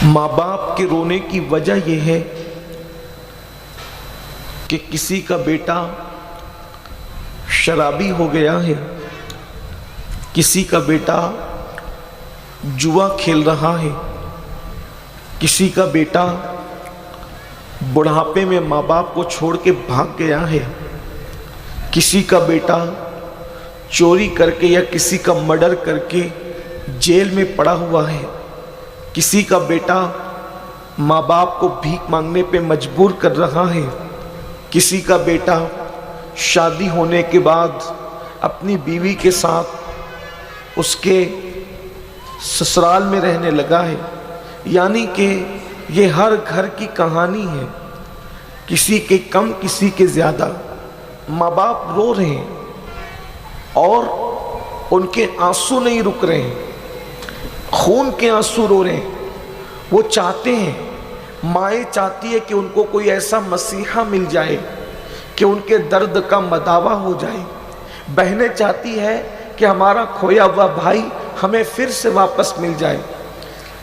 ماں باپ کے رونے کی وجہ یہ ہے کہ کسی کا بیٹا شرابی ہو گیا ہے، کسی کا بیٹا جوا کھیل رہا ہے، کسی کا بیٹا بڑھاپے میں ماں باپ کو چھوڑ کے بھاگ گیا ہے، کسی کا بیٹا چوری کر کے یا کسی کا مرڈر کر کے جیل میں پڑا ہوا ہے، کسی کا بیٹا ماں باپ کو بھیک مانگنے پہ مجبور کر رہا ہے، کسی کا بیٹا شادی ہونے کے بعد اپنی بیوی کے ساتھ اس کے سسرال میں رہنے لگا ہے۔ یعنی کہ یہ ہر گھر کی کہانی ہے، کسی کے کم کسی کے زیادہ ماں باپ رو رہے ہیں اور ان کے آنسو نہیں رک رہے ہیں، خون کے آنسو رو رہے ہیں۔ وہ چاہتے ہیں، مائیں چاہتی ہے کہ ان کو کوئی ایسا مسیحا مل جائے کہ ان کے درد کا مداوا ہو جائے، بہنیں چاہتی ہے کہ ہمارا کھویا ہوا بھائی ہمیں پھر سے واپس مل جائے،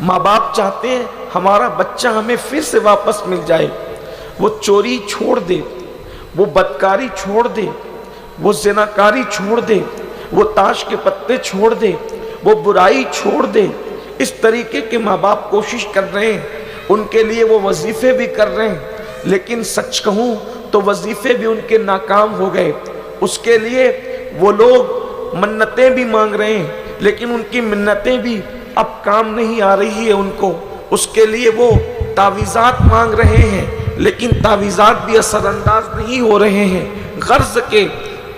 ماں باپ چاہتے ہیں ہمارا بچہ ہمیں پھر سے واپس مل جائے۔ وہ چوری چھوڑ دے، وہ بدکاری چھوڑ دے، وہ زناکاری چھوڑ دے، وہ تاش کے پتے چھوڑ دے، وہ برائی چھوڑ دے۔ اس طریقے کے ماں باپ کوشش کر رہے ہیں، ان کے لیے وہ وظیفے بھی کر رہے ہیں، لیکن سچ کہوں تو وظیفے بھی ان کے ناکام ہو گئے۔ اس کے لیے وہ لوگ منتیں بھی مانگ رہے ہیں، لیکن ان کی منتیں بھی اب کام نہیں آ رہی ہے ان کو۔ اس کے لیے وہ تعویذات مانگ رہے ہیں، لیکن تعویذات بھی اثر انداز نہیں ہو رہے ہیں۔ غرض کے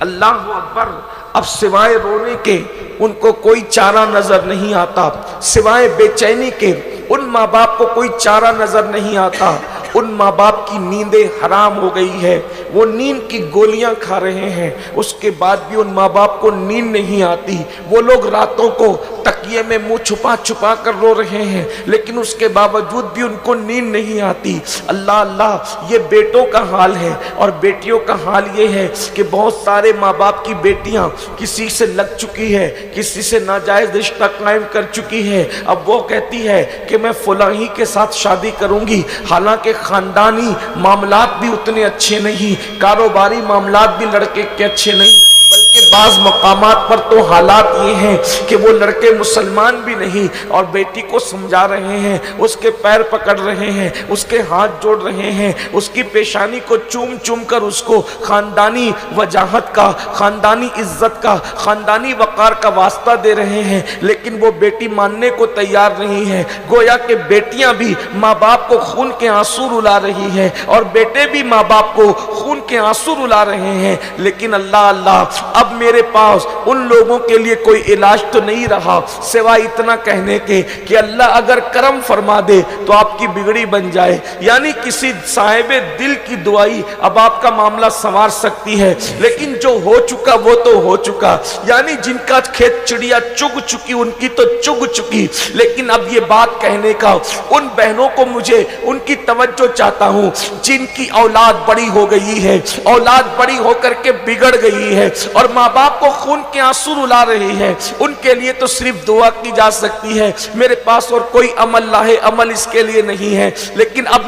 اللہ اکبر، اب سوائے رونے کے ان کو کوئی چارہ نظر نہیں آتا، سوائے بے چینی کے ان ماں باپ کو کوئی چارہ نظر نہیں آتا۔ ان ماں باپ کی نیندیں حرام ہو گئی ہے، وہ نیند کی گولیاں کھا رہے ہیں، اس کے بعد بھی ان ماں باپ کو نیند نہیں آتی۔ وہ لوگ راتوں کو تکیے میں منہ چھپا چھپا کر رو رہے ہیں، لیکن اس کے باوجود بھی ان کو نیند نہیں آتی۔ اللہ اللہ، یہ بیٹوں کا حال ہے، اور بیٹیوں کا حال یہ ہے کہ بہت سارے ماں باپ کی بیٹیاں کسی سے لگ چکی ہے، کسی سے ناجائز رشتہ قائم کر چکی ہے۔ اب وہ کہتی ہے کہ میں فلاں ہی کے ساتھ شادی کروں گی، حالانکہ خاندانی معاملات بھی اتنے اچھے نہیں، کاروباری معاملات بھی لڑکے کے اچھے نہیں، بلکہ بعض مقامات پر تو حالات یہ ہیں کہ وہ لڑکے مسلمان بھی نہیں، اور بیٹی کو سمجھا رہے ہیں، اس کے پیر پکڑ رہے ہیں، اس کے ہاتھ جوڑ رہے ہیں، اس کی پیشانی کو چوم چوم کر اس کو خاندانی وجاہت کا، خاندانی عزت کا، خاندانی وقار کا واسطہ دے رہے ہیں، لیکن وہ بیٹی ماننے کو تیار نہیں ہے۔ گویا کہ بیٹیاں بھی ماں باپ کو خون کے آنسو رلا رہی ہیں، اور بیٹے بھی ماں باپ کو خون کے آنسو رلا رہے ہیں، لیکن اللہ اللہ، اب میرے پاس ان لوگوں کے لیے کوئی علاج تو نہیں رہا سوائے اتنا کہنے کے کہ اللہ اگر کرم فرما دے تو آپ کی بگڑی بن جائے۔ یعنی کسی صاحب دل کی دعائی اب آپ کا معاملہ سنوار سکتی ہے، لیکن جو ہو چکا وہ تو ہو چکا۔ یعنی جن کا کھیت چڑیا چگ چکی ان کی تو چگ چکی، لیکن اب یہ بات کہنے کا ان بہنوں کو مجھے ان کی توجہ چاہتا ہوں جن کی اولاد بڑی ہو گئی ہے، اولاد بڑی ہو کر کے بگڑ گئی ہے، اور ماں باپ کو خون کے آنسو رلا رہی ہے۔ ان کے لیے تو صرف دعا کی جا سکتی ہے، میرے پاس اور کوئی عمل لاہے عمل اس کے لیے نہیں ہے۔ لیکن اب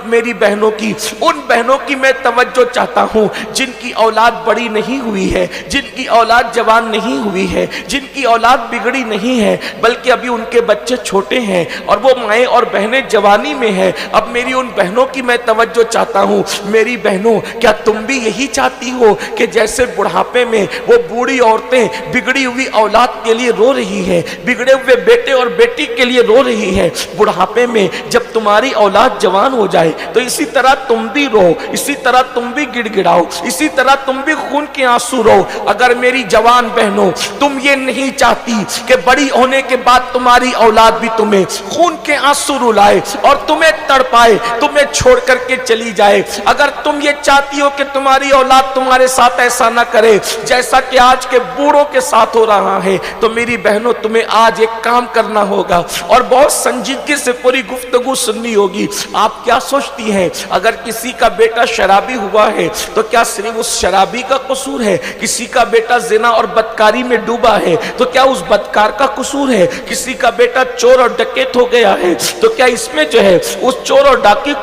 میری بہنوں کی، ان بہنوں کی میں توجہ چاہتا ہوں جن کی اولاد بڑی نہیں ہوئی ہے، جن کی اولاد جوان نہیں ہوئی ہے، جن کی اولاد بگڑی نہیں ہے، بلکہ ابھی ان کے بچے چھوٹے ہیں اور وہ مائیں اور بہنیں جوانی میں ہیں۔ اب میری ان بہنوں کی میں توجہ چاہتا ہوں، میری بہنوں، کیا تم بھی یہی چاہتی ہو کہ جیسے بڑھاپے میں وہ بوڑھی عورتیں بگڑی ہوئی اولاد کے لیے رو رہی ہیں، بگڑے ہوئے بیٹے اور بیٹی کے لیے رو رہی ہیں، بڑھاپے میں جب تمہاری اولاد جوان ہو جائے تو اسی طرح تم بھی رو، اسی طرح تم بھی گڑ گڑاؤ، اسی طرح تم بھی خون کے آنسو رو۔ اگر میری جوان بہنوں تم یہ نہیں چاہتی کہ بڑی ہونے کے بعد تمہاری اولاد بھی تمہیں خون کے آنسو رلائے اور تمہیں تڑپائے، تمہیں چھوڑ کر کے چلی جائے، اگر تم یہ چاہتی ہو کہ تمہاری اولاد تمہارے ساتھ ایسا نہ کرے جیسا کہ آج کے بوڑھوں کے ساتھ ہو رہا ہے، تو میری بہنوں تمہیں آج ایک کام کرنا ہوگا اور بہت سنجیدگی سے پوری گفتگو سننی ہوگی. آپ کیا سوچتی ہیں اگر کسی کا بیٹا شرابی ہوا ہے تو کیا صرف اس شرابی کا قصور ہے؟ کسی کا بیٹا زنا اور بدکاری میں ڈوبا ہے تو کیا اس بدکار کا قصور ہے؟ کسی کا بیٹا چور اور ڈکیت ہو گیا ہے تو کیا اس میں جو ہے اس چور اور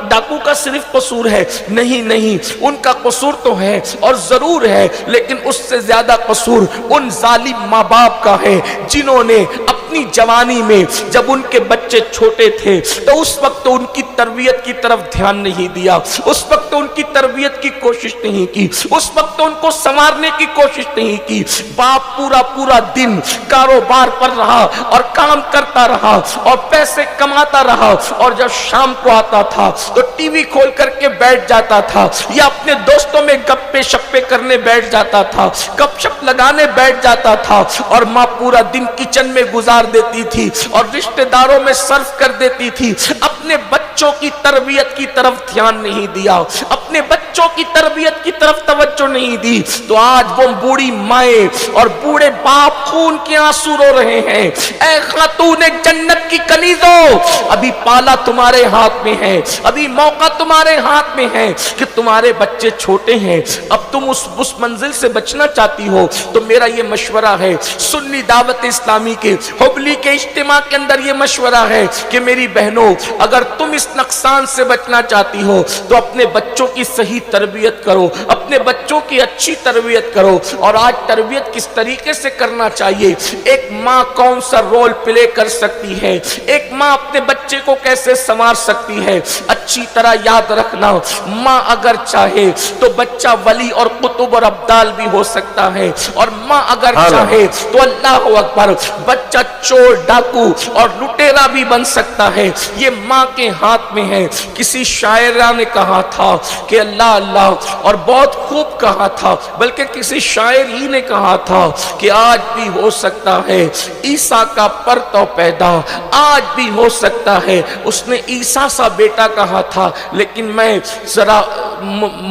ڈاکو کا صرف قصور ہے؟ نہیں نہیں، ان کا قصور تو ہے اور ضرور ہے، لیکن اس سے زیادہ قصور ان ظالم ماں باپ کا ہے جنہوں نے اپنی جوانی میں جب ان کے بچے چھوٹے تھے تو اس وقت ان کی تربیت کی طرف دھیان نہیں دیا، اس وقت ان کی تربیت کی کوشش نہیں کی، اس وقت ان کو سنوارنے کی کوشش نہیں کی. باپ پورا دن کاروبار پر رہا اور کام کرتا رہا اور پیسے کماتا رہا، اور جب شام کو آتا تھا تو ٹی وی کھول کر کے بیٹھ جاتا تھا یا اپنے دوستوں میں گپے شپے کرنے بیٹھ جاتا تھا، گپ شپ لگانے بیٹھ جاتا تھا، اور ماں پورا دن کچن میں گزار دیتی تھی اور رشتہ داروں میں صرف کر دیتی تھی. اپنے بچوں کی تربیت کی طرف دھیان نہیں دیا، اپنے بچوں کی تربیت کی طرف توجہ نہیں دی، تو آج وہ بوڑھی مائیں اور بوڑھے باپ خون کے آنسو رو رہے ہیں. اے خاتون جنت کی کنیزوں، ابھی پالا تمہارے ہاتھ میں ہے، ابھی موقع تمہارے ہاتھ میں ہے کہ تمہارے بچے چھوٹے ہیں، اب تم اس منزل سے بچنا چاہتی ہو تو میرا یہ مشورہ ہے، سنی دعوت اسلامی کے حبلی کے اجتماع کے اندر یہ مشورہ ہے کہ میری بہنوں، اگر تم اس نقصان سے بچنا چاہتی ہو تو اپنے بچوں کی صحیح تربیت کرو، اپنے بچوں کی اچھی تربیت کرو. اور آج تربیت کس طریقے سے کرنا چاہیے، ایک ماں کون سا رول پلے کر سکتی ہے، ایک ماں اپنے بچے کو کیسے سنوار سکتی ہے. اچھی طرح یاد رکھنا، ماں اگر چاہے تو بچہ ولی اور قطب اور ابدال بھی ہو سکتا ہے، اور ماں اگر چاہے تو اللہ اکبر بچہ چور ڈاکو اور لٹیرا بھی بن سکتا ہے. یہ ماں کے ہاتھ میں ہے. کسی شاعرہ نے کہا تھا کہ اللہ اللہ، اور بہت خوب کہا تھا، بلکہ کسی شاعر ہی نے کہا تھا کہ آج بھی ہو سکتا ہے عیسیٰ کا پرتو پیدا، آج بھی ہو سکتا ہے. اس نے عیسیٰ سا بیٹا کہا تھا، لیکن میں ذرا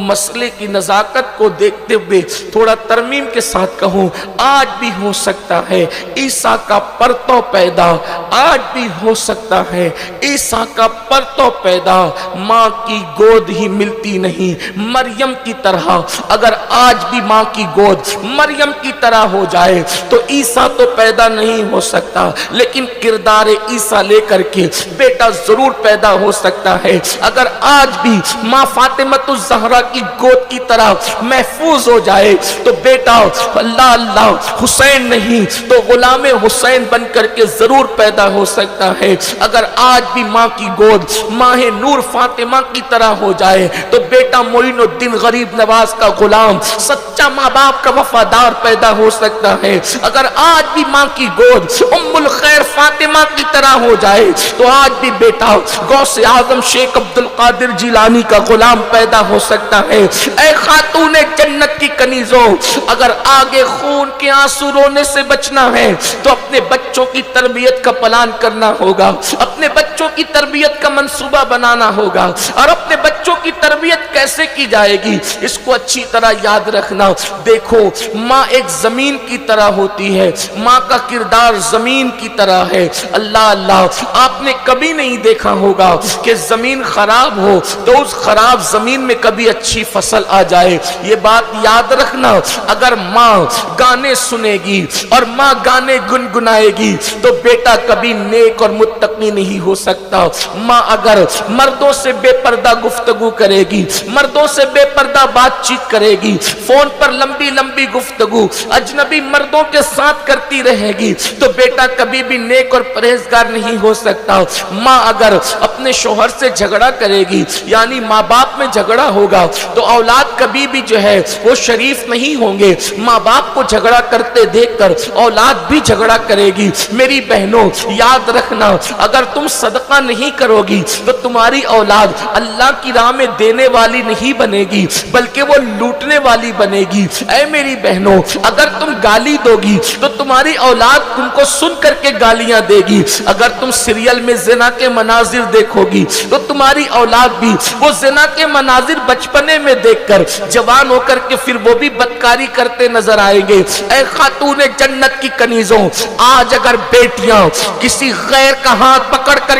مسئلے کی نزاکت کو دیکھتے ہوئے تھوڑا ترمیم کے ساتھ کہوں، آج بھی ہو سکتا ہے عیسیٰ کا پرتو پیدا، آج بھی ہو سکتا ہے عیسیٰ کا پرتو پیدا. ماں کی گود ہی ملتی نہیں مریم کی طرح. اگر آج بھی ماں کی گود مریم کی طرح ہو جائے تو عیسیٰ تو پیدا نہیں ہو سکتا، لیکن کردار عیسیٰ لے کر کے بیٹا ضرور پیدا ہو سکتا ہے. اگر آج بھی ماں فاطمۃ الزہرا کی گود کی طرح محفوظ ہو جائے تو بیٹا اللہ اللہ حسین نہیں تو غلام حسین بن کر کے ضرور پیدا ہو سکتا ہے. اگر آج بھی ماں کی گود ماہ نور فاطمہ کی طرح ہو جائے تو بیٹا معین الدین غریب نواز کا غلام، سچا ماں باپ کا وفادار پیدا ہو سکتا ہے. اگر آج بھی ماں کی گود ام الخیر فاطمہ کی طرح ہو جائے تو آج بھی بیٹا غوث اعظم شیخ عبد القادر جیلانی کا غلام پیدا ہو سکتا ہے. اے خاتون جنت کی کنیزوں، اگر آگے خون کے آنسو رونے سے بچنا ہے تو اپنے بچوں کی تربیت کا پلان کرنا ہوگا، اپنے بچوں کی تربیت کا منصوبہ بنانا ہوگا. اور اپنے بچوں کی تربیت کیسے کی جائے گی اس کو اچھی طرح یاد رکھنا. دیکھو ماں ایک زمین کی طرح ہوتی ہے، ماں کا کردار زمین کی طرح ہے. اللہ اللہ، آپ نے کبھی نہیں دیکھا ہوگا کہ زمین خراب ہو تو اس خراب زمین میں کبھی اچھی فصل آ جائے. یہ بات یاد رکھنا، اگر ماں گانے سنے گی اور ماں گانے گنگنائے گی تو بیٹا کبھی نیک اور متقی نہیں ہو سکتا. ماں اگر مردوں سے بے پردہ گفتگو کرے گی، مردوں سے بے پردہ بات چیت کرے گی، فون پر لمبی لمبی گفتگو اجنبی مردوں کے ساتھ کرتی رہے گی تو بیٹا کبھی بھی نیک اور پرہیزگار نہیں ہو سکتا. ماں اگر اپنے شوہر سے جھگڑا کرے گی، یعنی ماں باپ میں جھگڑا ہوگا تو اولاد کبھی بھی جو ہے وہ شریف نہیں ہوں گے. ماں باپ کو جھگڑا کرتے دیکھ کر اولاد بھی جھگڑا کرے گی. میری بہنوں یاد رکھنا، اگر تم صدقہ نہیں کرو گی تو تمہاری اولاد اللہ کی راہ میں دینے والی نہیں بنے گی بلکہ وہ لوٹنے والی بنے گی. اے میری بہنوں، اگر تم گالی دو گی تو تمہاری اولاد تم کو سن کر کے گالیاں دے گی. اگر تم سیریل میں زنا کے مناظر دیکھو گی تو تمہاری اولاد بھی وہ زنا کے مناظر بچپنے میں دیکھ کر جوان ہو کر کے پھر وہ بھی بدکاری کرتے نظر آئیں گے. اے خاتون جنت کی کنیزوں، آج اگر بیٹیاں کسی غیر کا ہاتھ پکڑ کر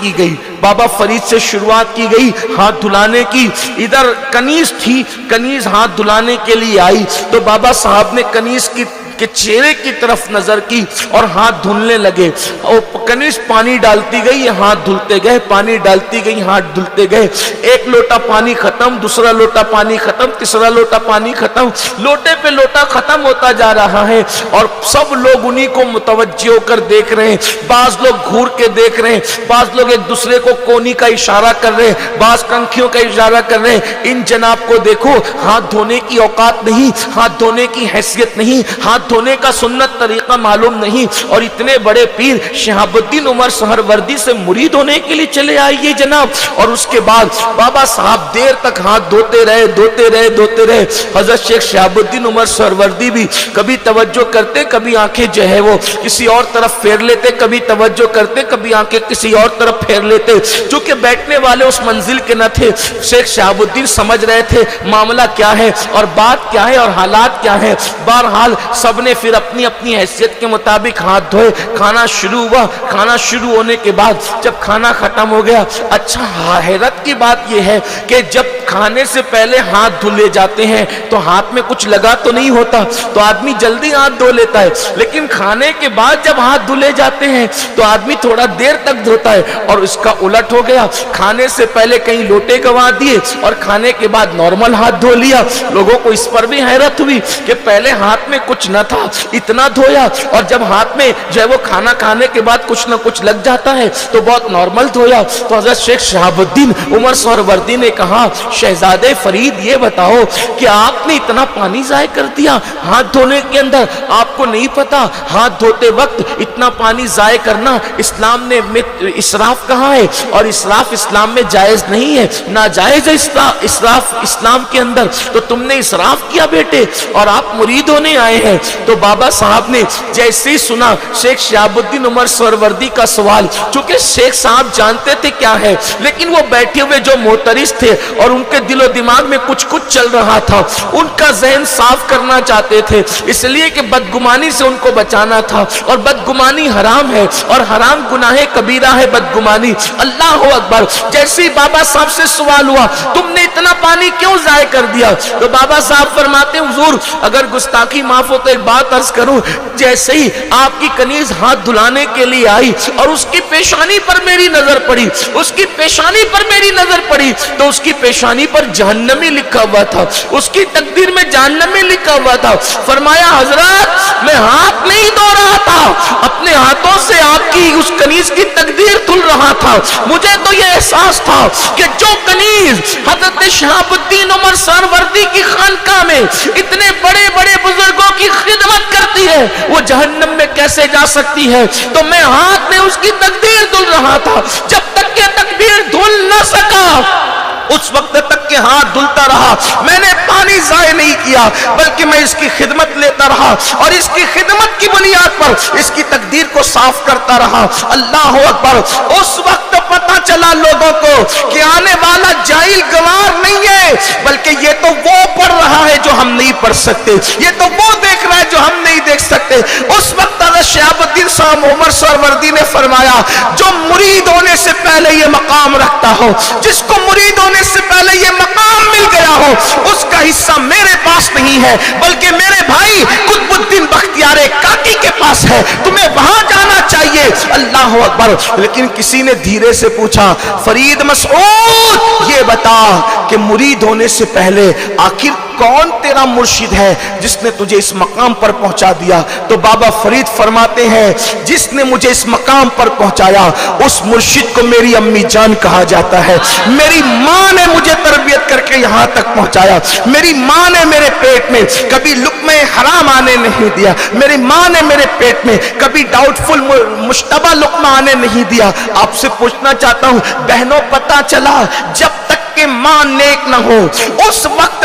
کی گئی. بابا فرید سے شروعات کی گئی ہاتھ دھلانے کی. ادھر کنیز تھی, کنیز ہاتھ دھلانے کے لیے آئی تو بابا صاحب نے کنیز کے چہرے کی طرف نظر کی اور ہاتھ دھلنے لگے. اور کنیز پانی ڈالتی گئی, ہاتھ دھلتے گئے, پانی ڈالتی گئی, ہاتھ دھلتے گئے. ایک لوٹا پانی ختم, دوسرا لوٹا پانی ختم, تیسرا لوٹا پانی ختم, لوٹے پہ لوٹا ختم ہوتا جا رہا ہے. اور سب لوگ انہی کو متوجہ ہو کر دیکھ رہے ہیں. بعض لوگ گھور کے دیکھ رہے ہیں, بعض لوگ ایک دوسرے کو کونی کا اشارہ کر رہے ہیں, بعض کنکھیوں کا اشارہ کر رہے ہیں. ان جناب کو دیکھو, ہاتھ دھونے کی اوقات نہیں, ہاتھ دھونے کی حیثیت نہیں, ہاتھ دھونے کا سنت طریقہ معلوم نہیں. اور اتنے بڑے پیر شہاب الدین عمر سہروردی سے مرید ہونے کے لیے چلے آئیے جناب. اور اس کے بعد بابا صاحب دیر تک ہاتھ دھوتے رہے, دھوتے رہے, دھوتے رہے. حضرت شیخ شہاب الدین عمر سہروردی بھی کبھی توجہ کرتے, کبھی آنکھیں جو ہے وہ کسی اور طرف پھیر لیتے, کبھی توجہ کرتے, کبھی آنکھیں کسی اور طرف پھیر لیتے. چونکہ بیٹھنے والے اس منزل کے نہ تھے, شیخ شہاب الدین سمجھ رہے تھے معاملہ کیا ہے اور بات کیا ہے اور حالات کیا ہے. بہرحال سب نے پھر اپنی اپنی حیثیت کے مطابق ہاتھ دھوئے. کھانا شروع ہوا. کھانا شروع ہونے کے بعد جب کھانا ختم ہو گیا, اچھا حیرت کی بات یہ ہے کہ جب کھانے سے پہلے ہاتھ دھلے جاتے ہیں تو ہاتھ میں کچھ لگا تو نہیں ہوتا, تو آدمی جلدی ہاتھ دھو لیتا ہے. لیکن کھانے کے بعد جب ہاتھ دھلے جاتے ہیں تو آدمی تھوڑا دیر تک دھوتا ہے. اور اس کا الٹ ہو گیا, کھانے سے پہلے کہیں لوٹے گوا دیے اور کھانے کے بعد نارمل ہاتھ دھو لیا. لوگوں کو اس پر بھی حیرت ہوئی کہ پہلے ہاتھ میں کچھ نہ تھا, اتنا دھویا, اور جب ہاتھ میں جو ہے وہ کھانا کھانے کے بعد کچھ نہ کچھ لگ جاتا ہے تو بہت نارمل دھویا. تو حضرت شیخ شہاب الدین عمر سہروردی نے کہا, شہزادے فرید یہ بتاؤ کہ آپ نے اتنا پانی ضائع کر دیا ہاتھ دھونے کے اندر, آپ کو نہیں پتا ہاتھ دھوتے وقت اتنا پانی ضائع کرنا اسلام نے اسراف کہا ہے, اور اسراف اسلام میں جائز نہیں ہے, ناجائز ہے اسراف اسلام کے اندر. تو تم نے اسراف کیا بیٹے, اور آپ مرید ہونے آئے ہیں. تو بابا صاحب نے جیسے ہی سنا شیخ شہاب الدین عمر سہروردی کا سوال, چونکہ شیخ صاحب جانتے تھے کیا ہے, لیکن وہ بیٹھے ہوئے جو محترس تھے اور ان کے دل و دماغ میں کچھ چل رہا تھا, ان کا ذہن صاف کرنا چاہتے تھے, اس لیے کہ بدگمانی سے ان کو بچانا تھا. اور بدگمانی حرام ہے, اور حرام گناہ کبیرہ ہے بدگمانی. اللہ اکبر. جیسے بابا صاحب سے سوال ہوا, تم نے اتنا پانی کیوں ضائع کر دیا؟ تو بابا صاحب فرماتے ہیں, حضور اگر گستاخی معاف ہو تو ایک بات عرض کروں, جیسے ہی آپ کی کنیز ہاتھ دھلانے کے لیے آئی اور اس کی پیشانی پر میری نظر پڑی, اس کی پیشانی پر میری نظر پڑی, تو اس کی پیشانی پر جہنمی لکھا ہوا تھا, اس کی تقدیر میں جہنمی لکھا ہوا تھا. فرمایا حضرات میں ہاتھ نہیں دھو رہا تھا, اپنے ہاتھوں سے آپ کی اس کنیز کی تقدیر دھل رہا تھا. مجھے تو یہ احساس تھا کہ جو کنیز حضرت شہاب الدین عمر سہروردی کی خانقاہ میں اتنے بڑے بڑے بزرگوں کی خدمت کرتی ہے وہ جہنم میں کیسے جا سکتی ہے. تو میں ہاتھ میں اس کی تقدیر دھل رہا تھا, جب تک کہ تقدیر دھل نہ سکا اس وقت تک کہ ہاتھ دھلتا رہا. میں نے پانی ضائع نہیں کیا, بلکہ میں اس کی خدمت لیتا رہا, اور اس کی خدمت کی بنیاد پر اس کی تقدیر کو صاف کرتا رہا. اللہ اکبر. اس وقت پتہ چلا لوگوں کو کہ آنے والا جاہل گوار نہیں ہے, بلکہ یہ تو وہ پڑھ رہا ہے جو ہم نہیں پڑھ سکتے, یہ تو وہ دیکھ رہا ہے جو ہم نہیں دیکھ سکتے. اس وقت حضرت شہاب الدین صاحب عمر سہروردی نے فرمایا, جو مرید ہونے سے پہلے یہ مقام رکھتا ہو, جس کو مرید ہونے سے پہلے یہ مقام مل گیا ہو, اس کا حصہ میرے پاس نہیں ہے, بلکہ میرے بھائی قطب الدین بختیار کاکی کے پاس ہے, تمہیں وہاں جانا چاہیے. اللہ اکبر. لیکن کسی نے دھیرے سے پوچھا, فرید مسعود یہ بتا کہ مرید ہونے سے پہلے آخر کون تیرا مرشد ہے جس نے تجھے اس مقام پر پہنچا دیا؟ تو بابا فرید فرماتے ہیں, جس نے مجھے اس مقام پر پہنچایا اس مرشد کو میری امی جان کہا جاتا ہے. میری ماں نے مجھے تربیت کر کے یہاں تک پہنچایا, میری ماں نے میرے پیٹ میں کبھی لقمہ حرام آنے نہیں دیا, میری ماں نے میرے پیٹ میں کبھی ڈاؤٹ فل مشتبہ لقمہ آنے نہیں دیا. آپ سے پوچھنا چاہتا ہوں بہنوں, پتہ چلا جب تک کہ ماں نیک نہ ہو اس وقت